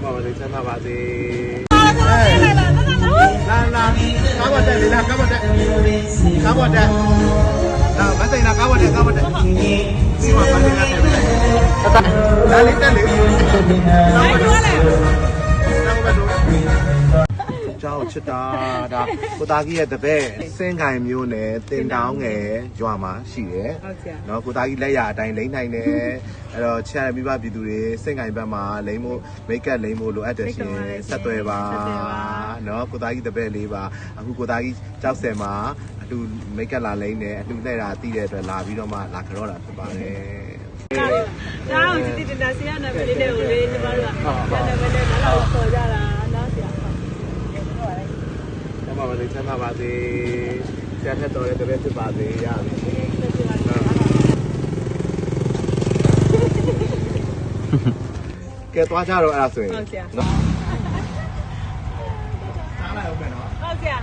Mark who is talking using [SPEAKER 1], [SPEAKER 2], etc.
[SPEAKER 1] ပါပါစေချမ်းသာပါစေလာကားပေါ်တက်လေလာကားပေါ်တက်ကားပေါ်တက်လာမဆိုင်လာကားပေါ်တက်ဒီမှာပါနေတယ်လာလေးတက်လေကျောင်းချစ်တာဒါကိုသားကြီးရဲ့တပည့်စင်းခိုင်မျိုးနဲ့တင်တောင်းငယ်ရွာမှာရှိတယ်။နော်ကိုသားကြီးလက်ရအတိုင်းလိမ့်နိုင်တယ်။အဲ့တော့ချစ်ရမိဘပြည်သူတွေစင်းခိုင်ဘက်မှာလိမ့်ဖို့မိတ်ကပ်လိမ့်ဖို့လိုအပ်တယ်ရှင်ဆက်သွယ်ပါနော်ကိုသားကြီးတပည့်လေးပါအခုကိုသားကြီးကြောက်ဆယ်မှာအတူမိတ်ကပ်လာလိမ့်တယ်အတူနဲ့တာတည်တဲ့အတွက်လာပြီးတော့မှလာကြောတာဖြစ်ပါတယ်။
[SPEAKER 2] ဒါအောင်ဒီတင်တာဆရာနာမည်လေးနဲ့ကိုလေးကျမတို့ကနာမည်နဲ့တော့ခေါ်ကြတာနော်ဆရာ
[SPEAKER 1] ချမ်းသာပါစေချမ်းသာပါစေဆရာထက်တော်တဲ့တပည့်ဖြစ်ပါစေရပြီကဲသွားကြတော့အဲ့ဒါဆိုရင်
[SPEAKER 2] ဟုတ်ဆရာ
[SPEAKER 1] စားလိုက်အောင်မယ်နော်
[SPEAKER 2] ဟုတ်ဆရာ